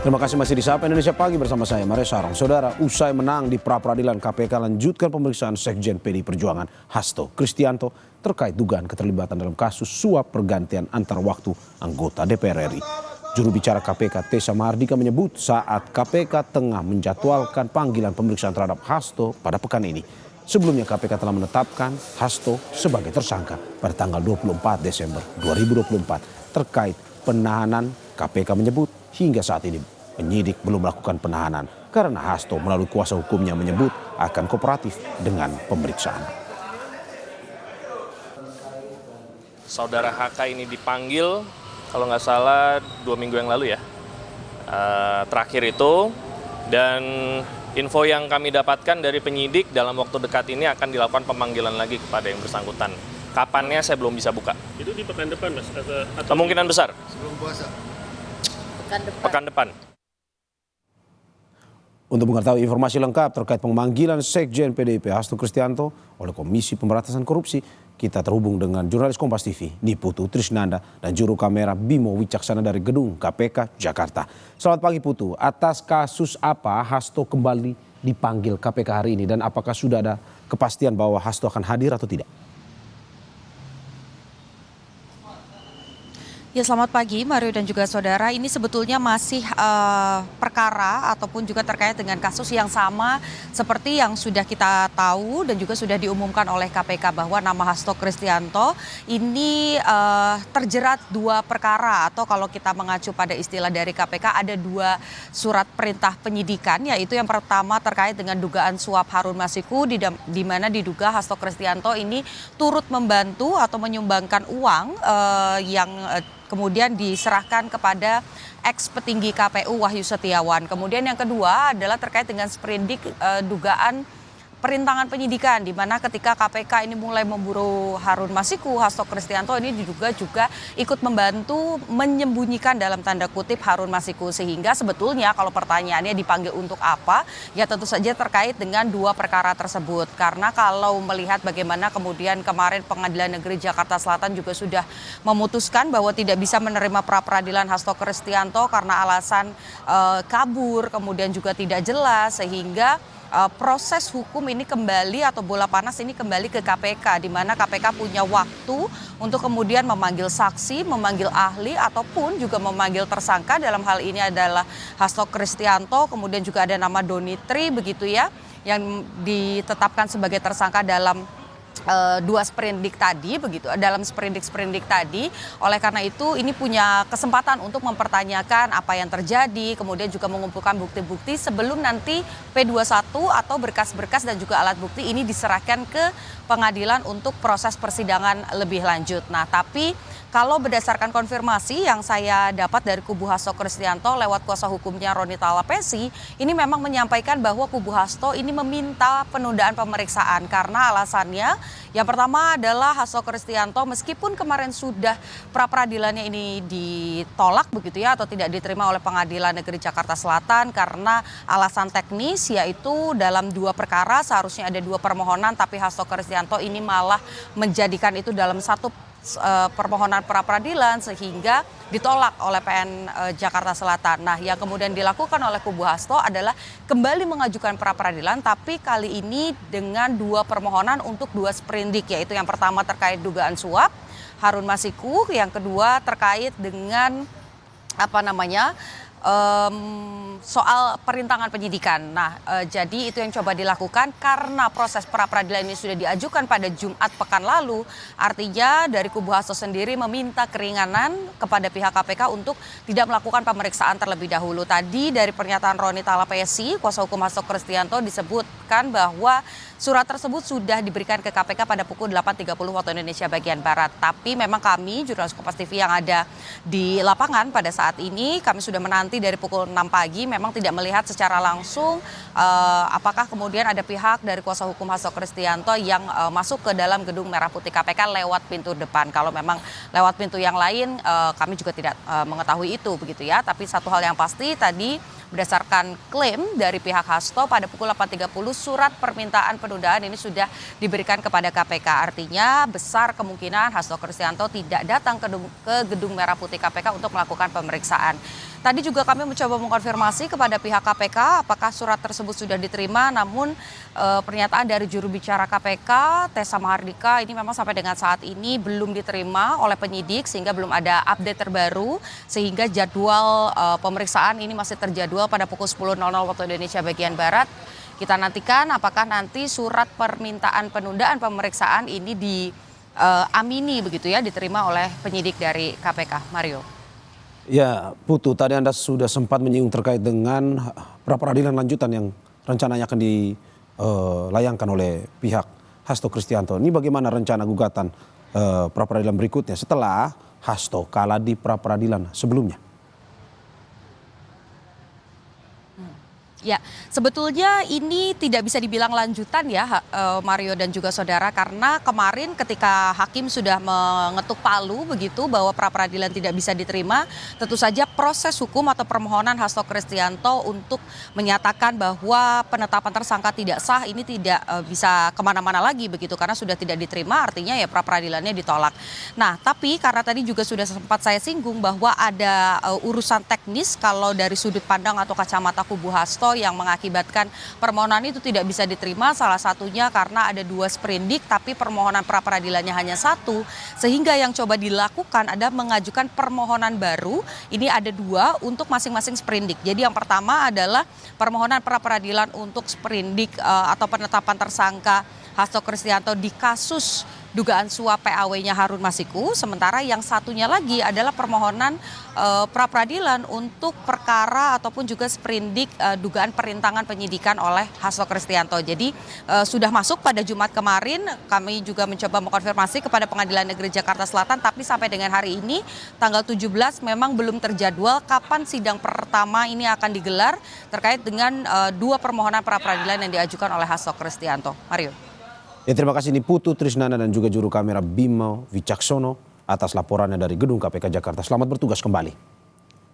Terima kasih masih di Sapa Indonesia Pagi bersama saya Maria Sarong. Saudara, usai menang di pra-peradilan KPK lanjutkan pemeriksaan Sekjen PDI Perjuangan Hasto Kristianto terkait dugaan keterlibatan dalam kasus suap pergantian antar waktu anggota DPR RI. Juru bicara KPK Tessa Mahardika menyebut saat KPK tengah menjadwalkan panggilan pemeriksaan terhadap Hasto pada pekan ini. Sebelumnya KPK telah menetapkan Hasto sebagai tersangka pada tanggal 24 Desember 2024 terkait penahanan. KPK menyebut hingga saat ini penyidik belum melakukan penahanan karena Hasto melalui kuasa hukumnya menyebut akan kooperatif dengan pemeriksaan. Saudara HK ini dipanggil kalau nggak salah 2 minggu yang lalu ya, terakhir itu, dan info yang kami dapatkan dari penyidik dalam waktu dekat ini akan dilakukan pemanggilan lagi kepada yang bersangkutan. Kapannya saya belum bisa buka. Itu di pekan depan, Mas? Atau kemungkinan besar. Sebelum puasa? Pekan depan. Untuk mengetahui informasi lengkap terkait pemanggilan Sekjen PDIP Hasto Kristianto oleh Komisi Pemberantasan Korupsi, kita terhubung dengan jurnalis Kompas TV Niputu Trisnanda dan juru kamera Bimo Wicaksana dari Gedung KPK Jakarta. Selamat pagi Putu, atas kasus apa Hasto kembali dipanggil KPK hari ini dan apakah sudah ada kepastian bahwa Hasto akan hadir atau tidak? Ya, selamat pagi Mario dan juga saudara. Ini sebetulnya masih perkara ataupun juga terkait dengan kasus yang sama seperti yang sudah kita tahu dan juga sudah diumumkan oleh KPK bahwa nama Hasto Kristianto ini terjerat 2 perkara, atau kalau kita mengacu pada istilah dari KPK ada 2 surat perintah penyidikan, yaitu yang pertama terkait dengan dugaan suap Harun Masiku di mana diduga Hasto Kristianto ini turut membantu atau menyumbangkan uang yang kemudian diserahkan kepada ex petinggi KPU Wahyu Setiawan. Kemudian yang kedua adalah terkait dengan sprindik dugaan perintangan penyidikan, di mana ketika KPK ini mulai memburu Harun Masiku, Hasto Kristianto ini diduga juga ikut membantu menyembunyikan dalam tanda kutip Harun Masiku. Sehingga sebetulnya kalau pertanyaannya dipanggil untuk apa, ya tentu saja terkait dengan 2 perkara tersebut. Karena kalau melihat bagaimana kemudian kemarin Pengadilan Negeri Jakarta Selatan juga sudah memutuskan bahwa tidak bisa menerima pra-peradilan Hasto Kristianto karena alasan kabur, kemudian juga tidak jelas, sehingga proses hukum ini kembali atau bola panas ini kembali ke KPK, di mana KPK punya waktu untuk kemudian memanggil saksi, memanggil ahli, ataupun juga memanggil tersangka. Dalam hal ini adalah Hasto Kristianto, kemudian juga ada nama Donitri begitu ya, yang ditetapkan sebagai tersangka dalam 2 sprindik tadi begitu, dalam sprindik tadi. Oleh karena itu ini punya kesempatan untuk mempertanyakan apa yang terjadi, kemudian juga mengumpulkan bukti-bukti sebelum nanti P21 atau berkas-berkas dan juga alat bukti ini diserahkan ke pengadilan untuk proses persidangan lebih lanjut. Nah, tapi kalau berdasarkan konfirmasi yang saya dapat dari kubu Hasto Kristianto lewat kuasa hukumnya Ronita Lapesi, ini memang menyampaikan bahwa kubu Hasto ini meminta penundaan pemeriksaan karena alasannya yang pertama adalah Hasto Kristianto meskipun kemarin sudah pra-peradilannya ini ditolak begitu ya, atau tidak diterima oleh Pengadilan Negeri Jakarta Selatan karena alasan teknis, yaitu dalam 2 perkara seharusnya ada 2 permohonan, tapi Hasto Kristianto ini malah menjadikan itu dalam 1 permohonan pra-peradilan sehingga ditolak oleh PN Jakarta Selatan. Nah, yang kemudian dilakukan oleh kubu Hasto adalah kembali mengajukan pra-peradilan, tapi kali ini dengan 2 permohonan untuk 2 sprindik, yaitu yang pertama terkait dugaan suap Harun Masiku, yang kedua terkait dengan soal perintangan penyidikan. Nah, jadi itu yang coba dilakukan karena proses pra-peradilan ini sudah diajukan pada Jumat pekan lalu. Artinya dari kubu Hasto sendiri meminta keringanan kepada pihak KPK untuk tidak melakukan pemeriksaan terlebih dahulu. Tadi dari pernyataan Ronita Lapesi, kuasa hukum Hasto Kristianto, disebutkan bahwa surat tersebut sudah diberikan ke KPK pada pukul 8.30 waktu Indonesia bagian Barat. Tapi memang kami, jurnalis Kompas TV yang ada di lapangan pada saat ini, kami sudah menanti dari pukul 6 pagi, memang tidak melihat secara langsung apakah kemudian ada pihak dari kuasa hukum Hasto Kristianto yang masuk ke dalam gedung Merah Putih KPK lewat pintu depan. Kalau memang lewat pintu yang lain, kami juga tidak mengetahui itu begitu ya. Tapi satu hal yang pasti tadi, berdasarkan klaim dari pihak Hasto pada pukul 8.30 surat permintaan penundaan ini sudah diberikan kepada KPK. Artinya besar kemungkinan Hasto Kristianto tidak datang ke gedung Merah Putih KPK untuk melakukan pemeriksaan. Tadi juga kami mencoba mengkonfirmasi kepada pihak KPK apakah surat tersebut sudah diterima, namun pernyataan dari juru bicara KPK, Tessa Mahardika, ini memang sampai dengan saat ini belum diterima oleh penyidik sehingga belum ada update terbaru, sehingga jadwal pemeriksaan ini masih terjadwal pada pukul 10.00 waktu Indonesia bagian Barat. Kita nantikan apakah nanti surat permintaan penundaan pemeriksaan ini diamini begitu ya, diterima oleh penyidik dari KPK. Mario. Ya, Putu, tadi Anda sudah sempat menyinggung terkait dengan pra-peradilan lanjutan yang rencananya akan dilayangkan oleh pihak Hasto Kristianto. Ini bagaimana rencana gugatan pra-peradilan berikutnya setelah Hasto kalah di pra-peradilan sebelumnya? Ya, sebetulnya ini tidak bisa dibilang lanjutan ya Mario dan juga saudara, karena kemarin ketika hakim sudah mengetuk palu begitu bahwa pra-peradilan tidak bisa diterima, tentu saja proses hukum atau permohonan Hasto Kristianto untuk menyatakan bahwa penetapan tersangka tidak sah ini tidak bisa kemana-mana lagi begitu, karena sudah tidak diterima, artinya ya pra-peradilannya ditolak. Nah, tapi karena tadi juga sudah sempat saya singgung bahwa ada urusan teknis kalau dari sudut pandang atau kacamata kubu Hasto yang mengakibatkan permohonan itu tidak bisa diterima, salah satunya karena ada 2 sprindik tapi permohonan pra-peradilannya hanya 1, sehingga yang coba dilakukan ada mengajukan permohonan baru, ini ada 2 untuk masing-masing sprindik. Jadi yang pertama adalah permohonan pra-peradilan untuk sprindik atau penetapan tersangka Hasto Kristianto di kasus dugaan suap PAW-nya Harun Masiku, sementara yang satunya lagi adalah permohonan pra-peradilan untuk perkara ataupun juga sprindik dugaan perintangan penyidikan oleh Hasto Kristianto. Jadi sudah masuk pada Jumat kemarin, kami juga mencoba mengkonfirmasi kepada Pengadilan Negeri Jakarta Selatan, tapi sampai dengan hari ini tanggal 17 memang belum terjadwal kapan sidang pertama ini akan digelar terkait dengan 2 permohonan pra-peradilan yang diajukan oleh Hasto Kristianto. Mario. Ya, terima kasih ini Putu Trisnanda dan juga juru kamera Bimo Wicaksono atas laporannya dari Gedung KPK Jakarta. Selamat bertugas kembali.